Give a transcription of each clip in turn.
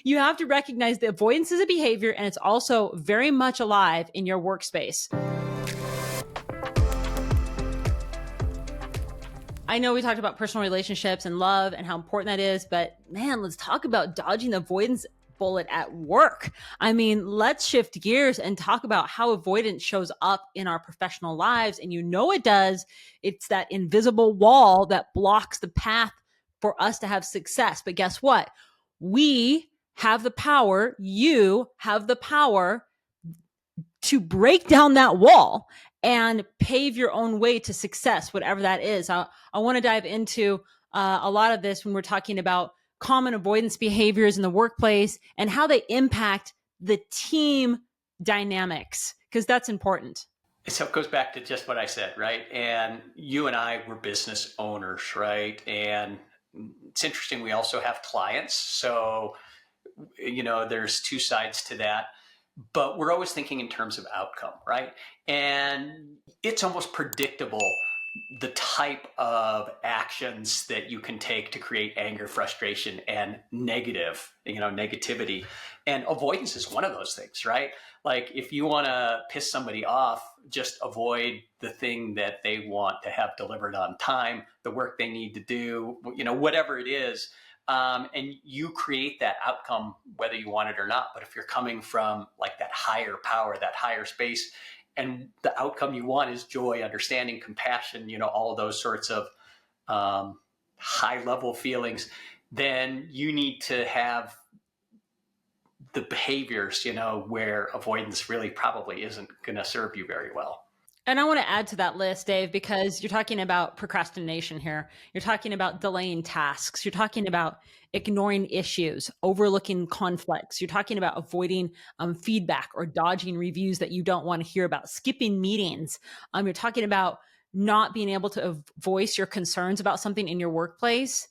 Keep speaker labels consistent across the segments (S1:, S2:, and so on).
S1: You have to recognize the avoidance is a behavior, and it's also very much alive in your workspace. I know we talked about personal relationships and love and how important that is, but man, let's talk about dodging the avoidance bullet at work. I mean, let's shift gears and talk about how avoidance shows up in our professional lives. And you know it does. It's that invisible wall that blocks the path for us to have success. But guess what? We have the power, you have the power to break down that wall and pave your own way to success, whatever that is. I want to dive into a lot of this when we're talking about common avoidance behaviors in the workplace and how they impact the team dynamics, because that's important.
S2: So it goes back to just what I said, right? And you and I were business owners, right? And it's interesting, we also have clients. So, there's two sides to that. But we're always thinking in terms of outcome, right? And it's almost predictable the type of actions that you can take to create anger, frustration, and negativity. And avoidance is one of those things, right? Like if you want to piss somebody off, just avoid the thing that they want to have delivered on time, the work they need to do, whatever it is. And you create that outcome, whether you want it or not. But if you're coming from like that higher power, that higher space, and the outcome you want is joy, understanding, compassion, all of those sorts of high level feelings, then you need to have the behaviors, where avoidance really probably isn't going to serve you very well.
S1: And I want to add to that list, Dave, because you're talking about procrastination here. You're talking about delaying tasks. You're talking about ignoring issues, overlooking conflicts. You're talking about avoiding feedback or dodging reviews that you don't want to hear about, skipping meetings. You're talking about not being able to voice your concerns about something in your workplace.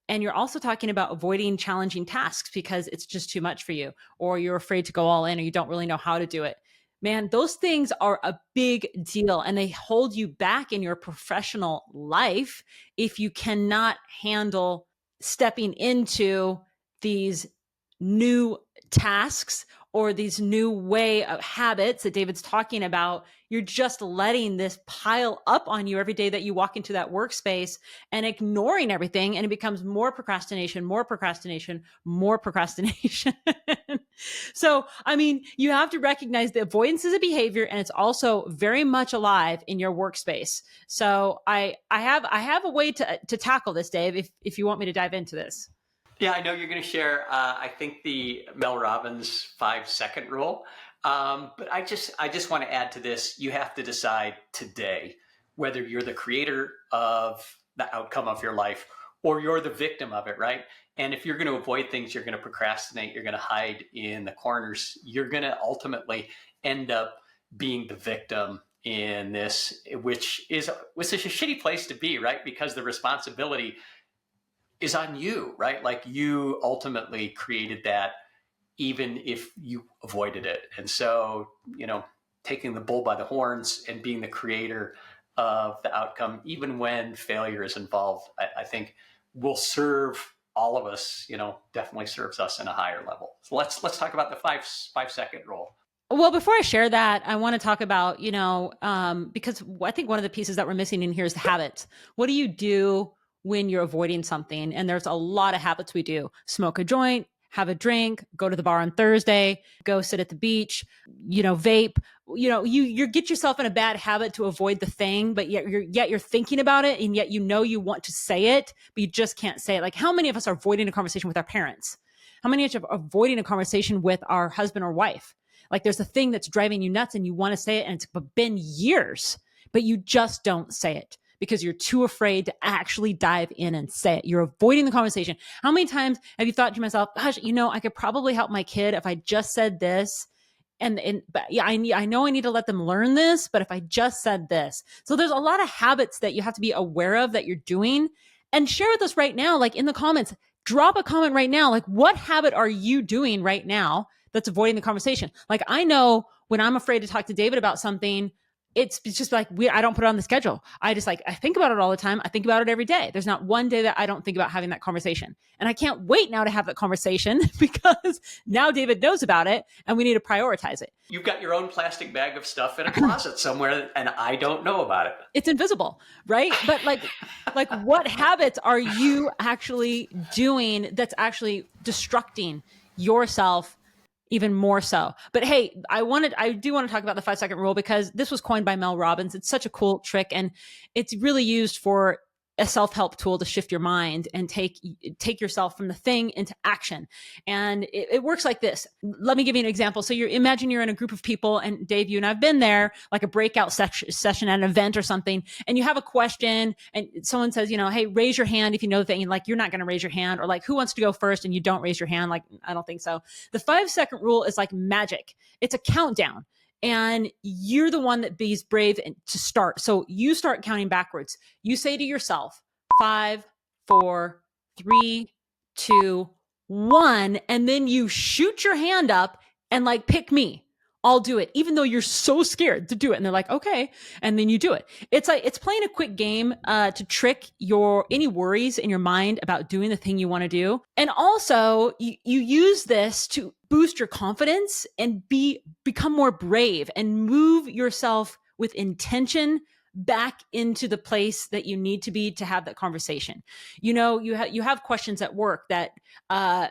S1: And you're also talking about avoiding challenging tasks because it's just too much for you, or you're afraid to go all in, or you don't really know how to do it. Man, those things are a big deal, and they hold you back in your professional life if you cannot handle stepping into these new tasks or these new way of habits that David's talking about. You're just letting this pile up on you every day that you walk into that workspace and ignoring everything. And it becomes more procrastination, more procrastination, more procrastination. So, I mean, you have to recognize the avoidance is a behavior, and it's also very much alive in your workspace. So I have a way to tackle this, Dave, if you want me to dive into this.
S2: Yeah, I know you're going to share, I think the Mel Robbins 5-second rule. But I just want to add to this. You have to decide today whether you're the creator of the outcome of your life or you're the victim of it, right? And if you're going to avoid things, you're going to procrastinate, you're going to hide in the corners, you're going to ultimately end up being the victim in this, which is a shitty place to be, right? Because the responsibility is on you, right? Like you ultimately created that, even if you avoided it. And so, taking the bull by the horns and being the creator of the outcome, even when failure is involved, I think will serve all of us, definitely serves us in a higher level. So let's talk about the 5-second rule.
S1: Well, before I share that, I want to talk about, because I think one of the pieces that we're missing in here is the habits. What do you do when you're avoiding something? And there's a lot of habits we do. Smoke a joint, have a drink, go to the bar on Thursday, go sit at the beach, vape. You get yourself in a bad habit to avoid the thing, but yet you're thinking about it, and yet you want to say it, but you just can't say it. Like, how many of us are avoiding a conversation with our parents? How many of us are avoiding a conversation with our husband or wife? Like, there's a thing that's driving you nuts and you want to say it, and it's been years, but you just don't say it because you're too afraid to actually dive in and say it. You're avoiding the conversation. How many times have you thought to yourself, gosh, I could probably help my kid if I just said this. But yeah, I know I need to let them learn this, but if I just said this. So there's a lot of habits that you have to be aware of that you're doing, and share with us right now, like in the comments, drop a comment right now. Like, what habit are you doing right now that's avoiding the conversation? Like, I know when I'm afraid to talk to David about something, it's just like I don't put it on the schedule. I think about it all the time. I think about it every day. There's not one day that I don't think about having that conversation. And I can't wait now to have that conversation because now David knows about it and we need to prioritize it.
S2: You've got your own plastic bag of stuff in a closet somewhere and I don't know about it.
S1: It's invisible, right? But like what habits are you actually doing that's actually destructing yourself even more so? But hey, I do want to talk about the 5-second rule because this was coined by Mel Robbins. It's such a cool trick and it's really used for a self-help tool to shift your mind and take yourself from the thing into action. And it works like this. Let me give you an example. So imagine you're in a group of people, and Dave, you and I've been there, like a breakout session at an event or something, and you have a question and someone says, hey, raise your hand if you know the thing. And like, you're not going to raise your hand, or like, who wants to go first? And you don't raise your hand. Like, I don't think so. The 5-second rule is like magic. It's a countdown. And you're the one that be's brave to start. So you start counting backwards. You say to yourself, 5, 4, 3, 2, 1. And then you shoot your hand up and like, pick me. I'll do it, even though you're so scared to do it. And they're like, okay. And then you do it. It's like, it's playing a quick game to trick any worries in your mind about doing the thing you want to do. And also you use this to boost your confidence and become more brave and move yourself with intention back into the place that you need to be to have that conversation. You have questions at work that, I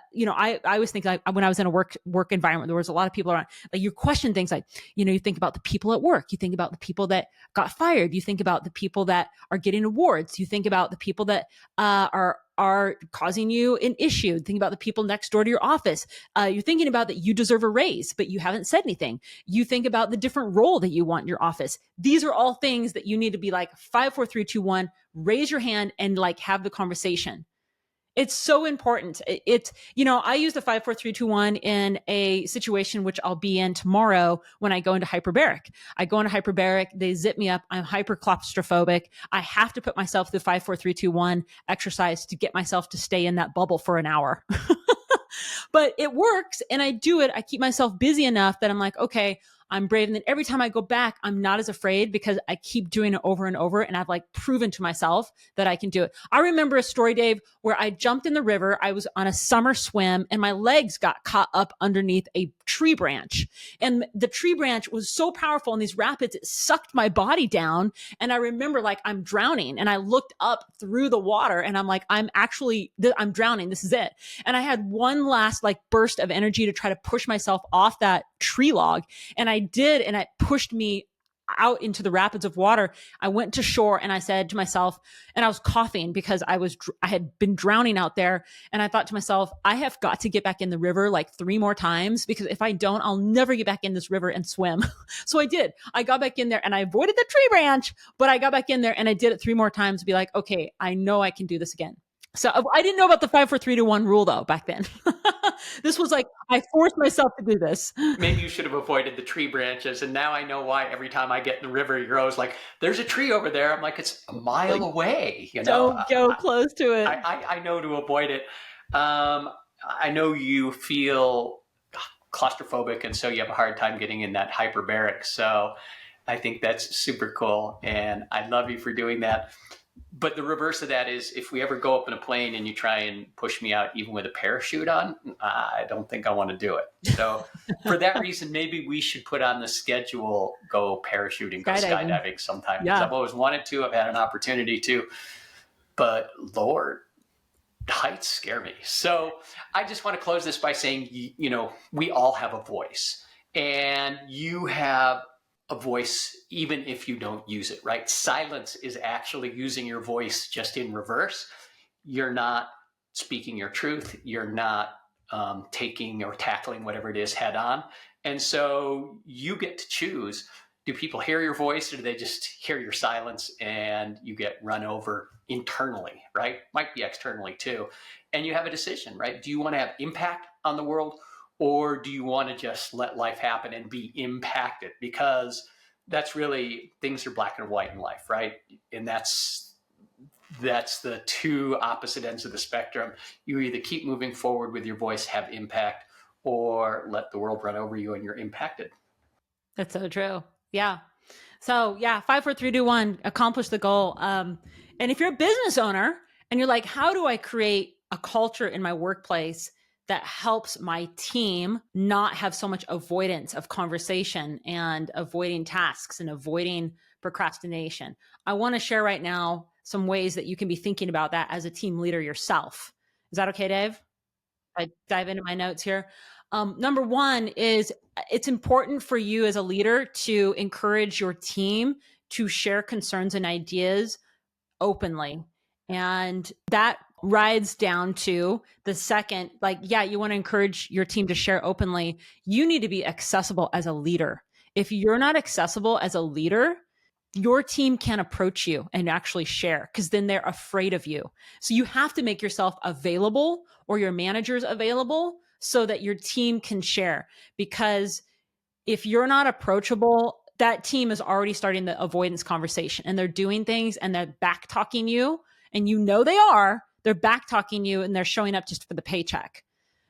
S1: always think, like, when I was in a work environment, there was a lot of people around, like, you question things like, you think about the people at work, you think about the people that got fired, you think about the people that are getting awards, you think about the people that are causing you an issue. Think about the people next door to your office. You're thinking about that you deserve a raise, but you haven't said anything. You think about the different role that you want in your office. These are all things that you need to be like 5, 4, 3, 2, 1, raise your hand and like have the conversation. It's so important. I use the 5, 4, 3, 2, 1 in a situation which I'll be in tomorrow when I go into hyperbaric. I go into hyperbaric, they zip me up. I'm hyper claustrophobic. I have to put myself through 5, 4, 3, 2, 1 exercise to get myself to stay in that bubble for an hour. But it works and I do it. I keep myself busy enough that I'm like, okay, I'm brave. And then every time I go back, I'm not as afraid because I keep doing it over and over. And I've like proven to myself that I can do it. I remember a story, Dave, where I jumped in the river. I was on a summer swim and my legs got caught up underneath a tree branch. And the tree branch was so powerful in these rapids, it sucked my body down. And I remember like I'm drowning and I looked up through the water and I'm like, I'm drowning. This is it. And I had one last like burst of energy to try to push myself off that tree log. And I did, and it pushed me out into the rapids of water. I went to shore and I said to myself, and I was coughing because I had been drowning out there. And I thought to myself, I have got to get back in the river like 3 more times, because if I don't, I'll never get back in this river and swim. So I did. I got back in there and I avoided the tree branch, but I got back in there and I did it 3 more times to be like, okay, I know I can do this again. So I didn't know about the 5, 4, 3, 2, 1 rule though back then. This was like, I forced myself to do this.
S2: Maybe you should have avoided the tree branches. And now I know why every time I get in the river, you're always like, there's a tree over there. I'm like, it's a mile away.
S1: Don't go close to it.
S2: I know to avoid it. I know you feel claustrophobic, and so you have a hard time getting in that hyperbaric. So I think that's super cool. And I love you for doing that. But the reverse of that is, if we ever go up in a plane and you try and push me out even with a parachute on, I don't think I want to do it. So for that reason, maybe we should put on the schedule, go parachuting, go skydiving sometime. Yeah. I've always wanted to. I've had an opportunity to. But Lord, heights scare me. So I just want to close this by saying, we all have a voice. And you have a voice even if you don't use it, right? Silence is actually using your voice just in reverse. You're not speaking your truth. You're not taking or tackling whatever it is head on. And so you get to choose. Do people hear your voice, or do they just hear your silence and you get run over internally, right? Might be externally too. And you have a decision, right? Do you want to have impact on the world, or do you want to just let life happen and be impacted? Because that's really, things are black and white in life, right? And that's the 2 opposite ends of the spectrum. You either keep moving forward with your voice, have impact, or let the world run over you and you're impacted.
S1: That's so true. Yeah. So yeah, 5, 4, 3, 2, 1, accomplish the goal. And if you're a business owner and you're like, how do I create a culture in my workplace that helps my team not have so much avoidance of conversation and avoiding tasks and avoiding procrastination? I want to share right now some ways that you can be thinking about that as a team leader yourself. Is that okay, Dave? I dive into my notes here. Number one is it's important for you as a leader to encourage your team to share concerns and ideas openly. And that rides down to the second, like, yeah, you want to encourage your team to share openly. You need to be accessible as a leader. If you're not accessible as a leader, your team can't approach you and actually share because then they're afraid of you. So you have to make yourself available or your managers available so that your team can share. Because if you're not approachable, that team is already starting the avoidance conversation and they're doing things and they're back talking you. And you know they're back talking you and they're showing up just for the paycheck.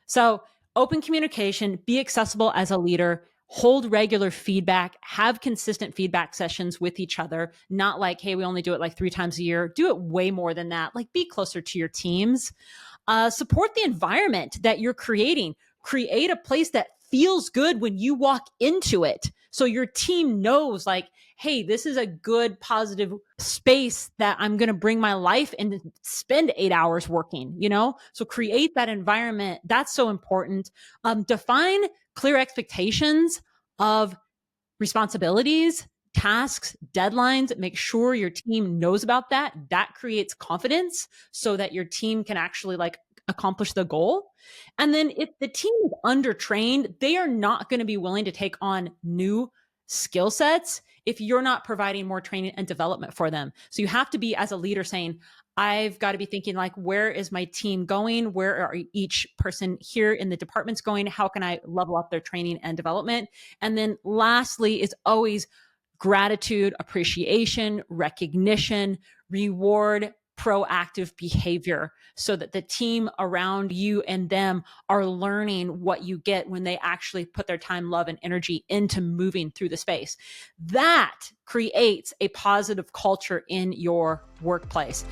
S1: So open communication, be accessible as a leader, hold regular feedback, have consistent feedback sessions with each other, not like, hey, we only do it like 3 times a year. Do it way more than that. Like be closer to your teams. Support the environment that you're creating. Create a place that feels good when you walk into it. So your team knows like, hey, this is a good, positive space that I'm going to bring my life and spend 8 hours working, you know? So create that environment. That's so important. Define clear expectations of responsibilities, tasks, deadlines. Make sure your team knows about that. That creates confidence so that your team can actually like accomplish the goal. And then if the team is undertrained, they are not going to be willing to take on new skill sets if you're not providing more training and development for them. So you have to be, as a leader, saying, I've got to be thinking like, where is my team going? Where are each person here in the departments going? How can I level up their training and development? And then lastly is always gratitude, appreciation, recognition, reward, proactive behavior so that the team around you and them are learning what you get when they actually put their time, love, and energy into moving through the space. That creates a positive culture in your workplace.